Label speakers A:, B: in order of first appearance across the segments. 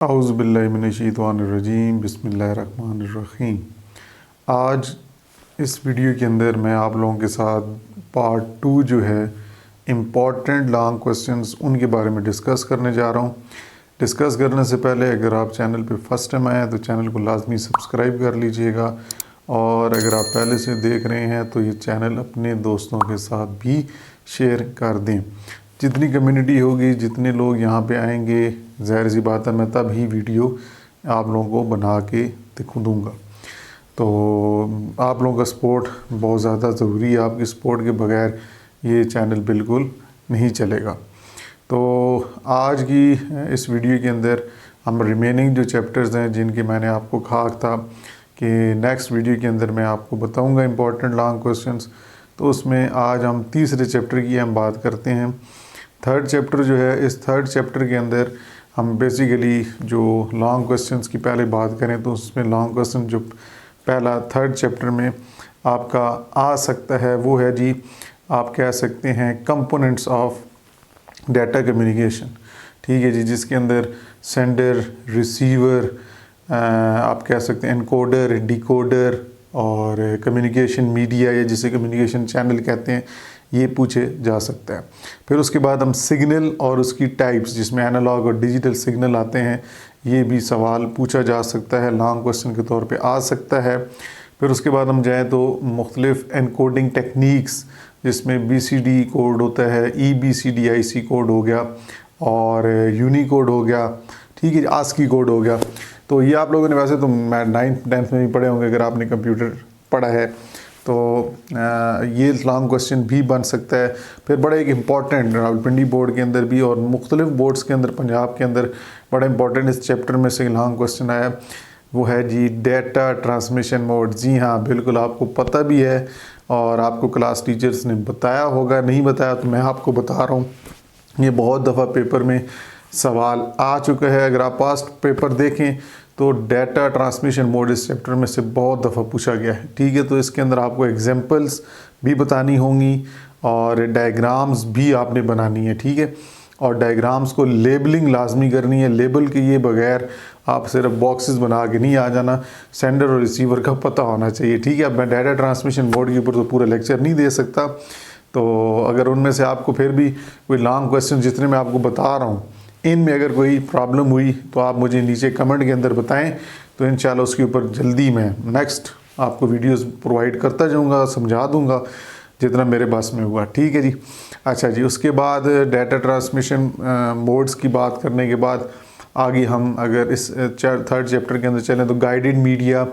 A: औज़ुबिल्लाहिमिनश्शैतानिर्रजीम बिस्मिल्लाहिर्रहमानिर्रहीम। आज इस वीडियो के अंदर मैं आप लोगों के साथ पार्ट 2 जो है इम्पॉर्टेंट लॉन्ग क्वेश्चंस उनके बारे में डिस्कस करने जा रहा हूँ। डिस्कस करने से पहले अगर आप चैनल पे फर्स्ट टाइम आए हैं तो चैनल को लाजमी सब्सक्राइब कर लीजिएगा, और अगर आप पहले से देख रहे हैं तो ये चैनल अपने दोस्तों के साथ भी शेयर कर दें। जितनी कम्युनिटी होगी, जितने लोग यहाँ पे आएंगे, ज़ाहिर सी बात है मैं तब ही वीडियो आप लोगों को बना के दिखा दूँगा। तो आप लोगों का सपोर्ट बहुत ज़्यादा ज़रूरी है। आपकी सपोर्ट के बगैर ये चैनल बिल्कुल नहीं चलेगा। तो आज की इस वीडियो के अंदर हम रिमेनिंग जो चैप्टर्स हैं जिनके मैंने आपको कहा था कि नेक्स्ट वीडियो के अंदर मैं आपको बताऊंगा इम्पॉर्टेंट लॉन्ग क्वेश्चंस, तो उसमें आज हम तीसरे चैप्टर की हम बात करते हैं। थर्ड चैप्टर जो है, इस थर्ड चैप्टर के अंदर हम बेसिकली जो लॉन्ग क्वेश्चंस की पहले बात करें तो उसमें लॉन्ग क्वेश्चन जो पहला थर्ड चैप्टर में आपका आ सकता है वो है जी, आप कह सकते हैं कंपोनेंट्स ऑफ डाटा कम्युनिकेशन। ठीक है जी, जिसके अंदर सेंडर, रिसीवर, आप कह सकते हैं एनकोडर, डिकोडर और कम्युनिकेशन मीडिया या जिसे कम्युनिकेशन चैनल कहते हैं, ये पूछे जा सकता है। फिर उसके बाद हम सिग्नल और उसकी टाइप्स, जिसमें एनालॉग और डिजिटल सिग्नल आते हैं, ये भी सवाल पूछा जा सकता है, लॉन्ग क्वेश्चन के तौर पे आ सकता है। फिर उसके बाद हम जाएँ तो मुख्तलिफ एनकोडिंग टेक्निक्स, जिसमें BCD कोड होता है, EBCD IC कोड हो गया और यूनिकोड हो गया, ठीक है, ASCII कोड हो गया। तो ये आप लोगों ने वैसे तो मैं 9th-10th में भी पढ़े होंगे अगर आपने कंप्यूटर पढ़ा है, तो ये लॉन्ग क्वेश्चन भी बन सकता है। फिर बड़ा एक इम्पॉर्टेंट रावलपिंडी बोर्ड के अंदर भी और मुख्तलिफ बोर्ड्स के अंदर, पंजाब के अंदर बड़ा इंपॉर्टेंट इस चैप्टर में से लॉन्ग क्वेश्चन आया, वो है जी डेटा ट्रांसमिशन मोड। जी हाँ, बिल्कुल आपको पता भी है और आपको क्लास टीचर्स ने बताया होगा, नहीं बताया तो मैं आपको बता रहा हूँ। ये बहुत दफ़ा पेपर में सवाल आ चुका है। अगर आप पास्ट पेपर देखें तो डाटा ट्रांसमिशन मोड इस चैप्टर में से बहुत दफ़ा पूछा गया है। ठीक है, तो इसके अंदर आपको एग्जांपल्स भी बतानी होंगी और डायग्राम्स भी आपने बनानी है। ठीक है, और डायग्राम्स को लेबलिंग लाजमी करनी है। लेबल के ये बगैर आप सिर्फ बॉक्सेस बना के नहीं आ जाना, सेंडर और रिसीवर का पता होना चाहिए। ठीक है, अब मैं डाटा ट्रांसमिशन मोड के ऊपर तो पूरा लेक्चर नहीं दे सकता, तो अगर उनमें से आपको फिर भी कोई लॉन्ग क्वेश्चन जितने मैं आपको बता रहा हूँ इनमें अगर कोई प्रॉब्लम हुई तो आप मुझे नीचे कमेंट के अंदर बताएं, तो इंशाल्लाह उसके ऊपर जल्दी मैं नेक्स्ट आपको वीडियोस प्रोवाइड करता जाऊंगा, समझा दूंगा जितना मेरे पास में हुआ। ठीक है जी। अच्छा जी, उसके बाद डाटा ट्रांसमिशन मोड्स की बात करने के बाद आगे हम अगर इस थर्ड चैप्टर के अंदर चलें तो गाइडेड मीडिया,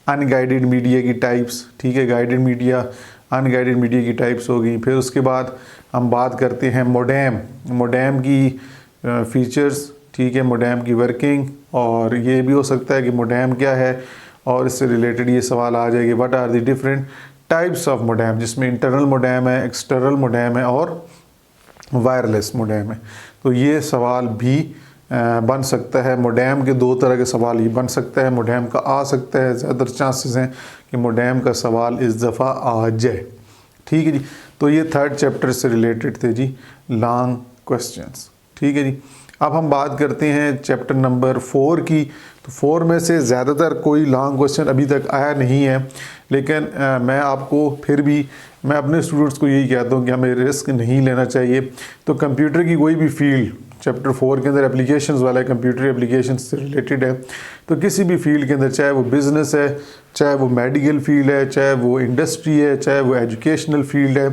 A: अनगाइडेड मीडिया की टाइप्स। ठीक है, गाइडेड मीडिया, अनगाइडेड मीडिया की टाइप्स होगी। फिर उसके बाद हम बात करते हैं मोडेम, मोडेम की फीचर्स। ठीक है, मोडेम की वर्किंग, और ये भी हो सकता है कि मोडेम क्या है, और इससे रिलेटेड ये सवाल आ जाएगी what are the different types of modem, जिसमें इंटरनल मोडेम है, एक्सटर्नल मोडेम है और वायरलेस मोडेम है। तो ये सवाल भी बन सकता है। मोडेम के दो तरह के सवाल ये बन सकता है, मोडेम का आ सकता है, ज़्यादा चांसेस हैं कि मोडेम का सवाल इस दफ़ा आ जाए। ठीक है जी, तो ये थर्ड चैप्टर से रिलेटेड थे जी लॉन्ग क्वेश्चंस। ठीक है जी, अब हम बात करते हैं चैप्टर नंबर 4 की। तो 4 में से ज़्यादातर कोई लॉन्ग क्वेश्चन अभी तक आया नहीं है, लेकिन मैं आपको फिर भी मैं अपने स्टूडेंट्स को यही कहता हूँ कि हमें रिस्क नहीं लेना चाहिए। तो कंप्यूटर की कोई भी फील्ड चैप्टर 4 के अंदर एप्लीकेशंस वाला है, कंप्यूटर एप्लीकेशंस से रिलेटेड है, तो किसी भी फील्ड के अंदर, चाहे वो बिज़नेस है, चाहे वो मेडिकल फील्ड है, चाहे वो इंडस्ट्री है, चाहे वो एजुकेशनल फील्ड है,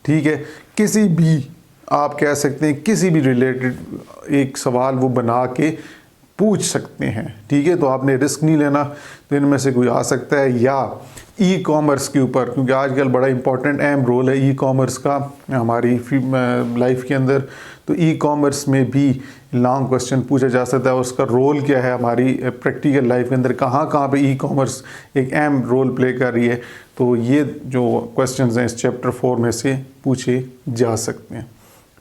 A: ठीक है, किसी भी आप कह सकते हैं किसी भी रिलेटेड एक सवाल वो बना के पूछ सकते हैं। ठीक है, तो आपने रिस्क नहीं लेना, तो इनमें से कोई आ सकता है। या ई कॉमर्स के ऊपर, क्योंकि आजकल बड़ा इंपॉर्टेंट अहम रोल है ई कॉमर्स का हमारी लाइफ के अंदर, तो ई कॉमर्स में भी लॉन्ग क्वेश्चन पूछा जा सकता है। उसका रोल क्या है हमारी प्रैक्टिकल लाइफ के अंदर, कहाँ कहाँ पे ई कॉमर्स एक अहम रोल प्ले कर रही है। तो ये जो क्वेश्चन हैं इस चैप्टर 4 में से पूछे जा सकते हैं।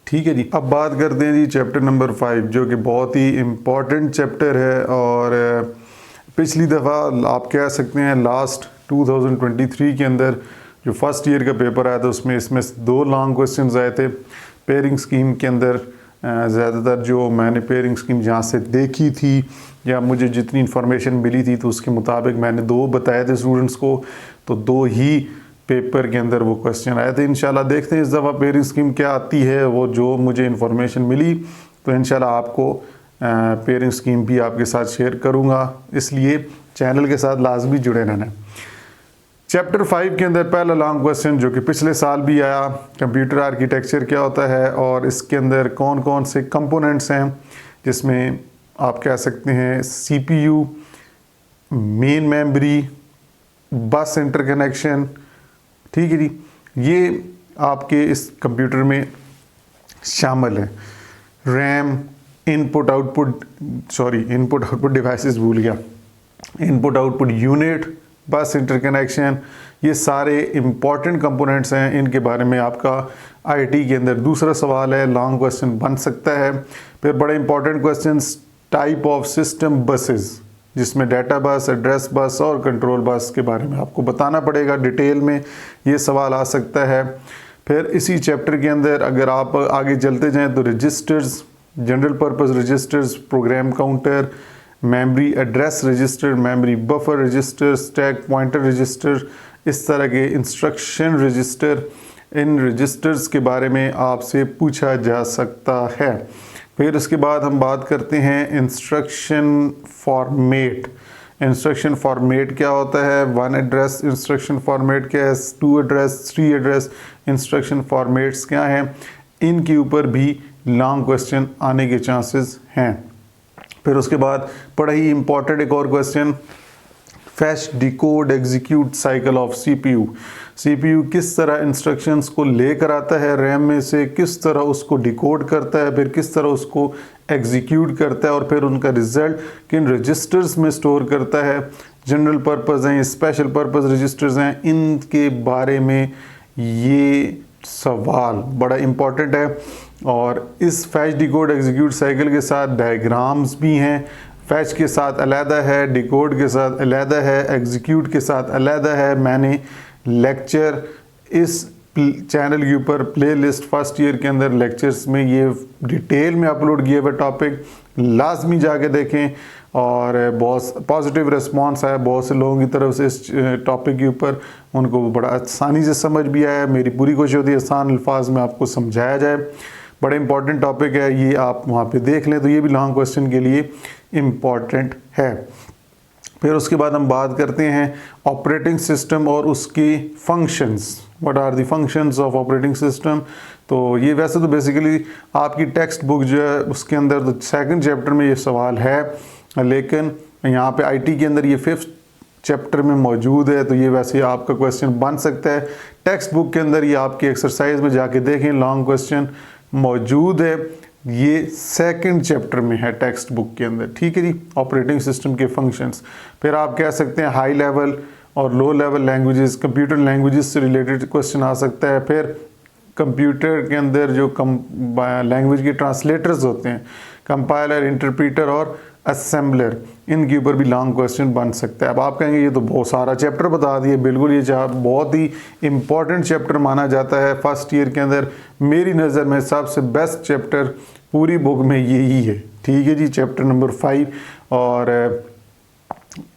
A: ठीक है जी, अब बात करते हैं जी चैप्टर नंबर 5, जो कि बहुत ही इम्पॉर्टेंट चैप्टर है। और पिछली दफ़ा आप कह सकते हैं लास्ट 2023 के अंदर जो फर्स्ट ईयर का पेपर आया था उसमें इसमें 2 लॉन्ग क्वेश्चंस आए थे। पेयरिंग स्कीम के अंदर ज़्यादातर जो मैंने पेयरिंग स्कीम जहाँ से देखी थी या मुझे जितनी इन्फॉर्मेशन मिली थी तो उसके मुताबिक मैंने 2 बताए थे स्टूडेंट्स को, तो 2 ही पेपर के अंदर वो क्वेश्चन आए थे। इंशाल्लाह देखते हैं इस दफ़ा पेयरिंग स्कीम क्या आती है, वो जो मुझे इन्फॉर्मेशन मिली तो इंशाल्लाह आपको पेयरिंग स्कीम भी आपके साथ शेयर करूँगा, इसलिए चैनल के साथ लाजमी जुड़े रहना। चैप्टर 5 के अंदर पहला लॉन्ग क्वेश्चन जो कि पिछले साल भी आया, कंप्यूटर आर्किटेक्चर क्या होता है और इसके अंदर कौन कौन से कंपोनेंट्स हैं, जिसमें आप कह सकते हैं CPU, मेन मेमोरी, बस इंटरकनेक्शन, ठीक है जी, ये आपके इस कंप्यूटर में शामिल है। रैम, इनपुट आउटपुट डिवाइसेस भूल गया, इनपुट आउटपुट यूनिट, बस इंटरकनेक्शन, ये सारे इम्पॉर्टेंट कंपोनेंट्स हैं। इनके बारे में आपका आईटी के अंदर दूसरा सवाल है, लॉन्ग क्वेश्चन बन सकता है। फिर बड़े important questions, type of system buses, जिसमें डाटा बस, एड्रेस बस और कंट्रोल बस के बारे में आपको बताना पड़ेगा, डिटेल में ये सवाल आ सकता है। फिर इसी चैप्टर के अंदर अगर आप आगे चलते जाएं तो registers, general purpose registers, program counter, memory address register, memory buffer register, stack pointer register, इस तरह के इंस्ट्रक्शन रजिस्टर, इन रजिस्टर्स के बारे में आपसे पूछा जा सकता है। फिर उसके बाद हम बात करते हैं इंस्ट्रक्शन फॉर्मेट। इंस्ट्रक्शन फॉर्मेट क्या होता है, 1 एड्रेस इंस्ट्रक्शन फॉर्मेट क्या है, 2 एड्रेस, 3 एड्रेस इंस्ट्रक्शन फॉर्मेट्स क्या हैं, इनके ऊपर भी लॉन्ग क्वेश्चन आने के चांसेस हैं। फिर उसके बाद बड़ा ही इंपॉर्टेंट एक और question, fetch decode execute cycle of CPU। CPU किस तरह इंस्ट्रक्शंस को लेकर आता है रैम में से, किस तरह उसको डिकोड करता है, फिर किस तरह उसको एग्जीक्यूट करता है और फिर उनका रिजल्ट किन रजिस्टर्स में स्टोर करता है। जनरल पर्पस हैं, स्पेशल पर्पस रजिस्टर्स हैं, इनके बारे में ये सवाल बड़ा इम्पॉर्टेंट है। और इस फैच डिकोड एग्जीक्यूट साइकिल के साथ डायग्राम्स भी हैं, फैच के साथ अलहदा है, डिकोड के साथ अलहदा है, एग्जीक्यूट के साथ अलहदा है। मैंने लेक्चर इस चैनल के ऊपर प्लेलिस्ट फर्स्ट ईयर के अंदर लेक्चर्स में ये डिटेल में अपलोड किए हुए टॉपिक, लाजमी जाके देखें। और बहुत पॉजिटिव रिस्पांस आया बहुत से लोगों की तरफ से इस टॉपिक के ऊपर, उनको बड़ा आसानी से समझ भी आया। मेरी पूरी कोशिश होती है आसान अल्फाज में आपको समझाया जाए। बड़ा इंपॉर्टेंट टॉपिक है ये, आप वहाँ पे देख लें तो ये भी लॉन्ग क्वेश्चन के लिए इम्पॉर्टेंट है। फिर उसके बाद हम बात करते हैं ऑपरेटिंग सिस्टम और उसकी functions. What are the functions of operating system. तो ये वैसे तो बेसिकली आपकी टेक्स्ट बुक जो है उसके अंदर तो 2nd चैप्टर में ये सवाल है, लेकिन यहाँ पे आईटी के अंदर ये 5th चैप्टर में मौजूद है, तो ये वैसे आपका क्वेश्चन बन सकता है। टेक्स्ट बुक के अंदर ये आपकी एक्सरसाइज में जाके देखें, लॉन्ग क्वेश्चन मौजूद है, ये 2nd चैप्टर में है टेक्स्ट बुक के अंदर, ठीक है जी, ऑपरेटिंग सिस्टम के फंक्शंस। फिर आप कह सकते हैं हाई लेवल और low level languages, computer languages से रिलेटेड क्वेश्चन आ सकता है। फिर कंप्यूटर के अंदर जो लैंग्वेज के ट्रांसलेटर्स होते हैं, कंपाइलर, इंटरप्रीटर और असेंबलर, इनके ऊपर भी लॉन्ग क्वेश्चन बन सकता है। अब आप कहेंगे ये तो बहुत सारा चैप्टर बता दिए, बिल्कुल ये बहुत ही इंपॉर्टेंट चैप्टर माना जाता है फर्स्ट ईयर के अंदर। मेरी नज़र में सबसे बेस्ट चैप्टर पूरी बुक में यही है, ठीक है जी, चैप्टर नंबर 5। और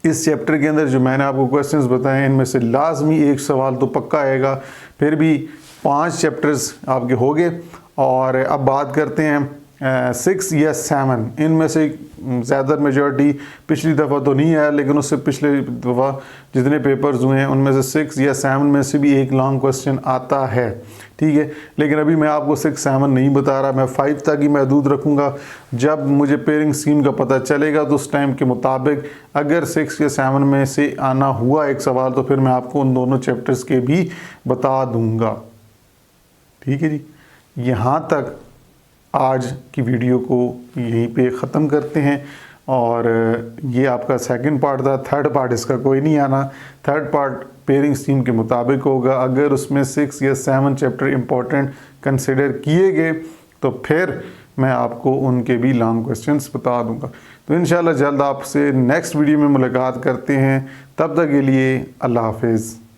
A: इस चैप्टर के अंदर जो मैंने आपको क्वेश्चंस बताए इनमें से लाजमी एक सवाल तो पक्का आएगा। फिर भी 5 चैप्टर्स आपके हो गए। और अब बात करते हैं 6 या 7, इनमें से ज़्यादा मेजॉरिटी पिछली दफ़ा तो नहीं आया, लेकिन उससे पिछले दफ़ा जितने पेपर्स हुए हैं उनमें से 6 या 7 में से भी एक लॉन्ग क्वेश्चन आता है, ठीक है। लेकिन अभी मैं आपको 6, 7 नहीं बता रहा, मैं 5 तक ही महदूद रखूँगा। जब मुझे पेयरिंग स्कीम का पता चलेगा तो उस टाइम के मुताबिक अगर 6 या 7 में से आना हुआ एक सवाल तो फिर मैं आपको उन दोनों चैप्टर्स के भी बता दूँगा, ठीक है जी। यहाँ तक आज की वीडियो को यहीं पे ख़त्म करते हैं। और ये आपका 2nd पार्ट था, 3rd पार्ट इसका कोई नहीं आना। 3rd पार्ट पेयरिंग स्कीम के मुताबिक होगा। अगर उसमें 6 या 7 चैप्टर इम्पोर्टेंट कंसिडर किए गए तो फिर मैं आपको उनके भी लॉन्ग क्वेश्चंस बता दूंगा। तो इंशाल्लाह जल्द आपसे नेक्स्ट वीडियो में मुलाकात करते हैं। तब तक के लिए अल्लाह हाफिज़।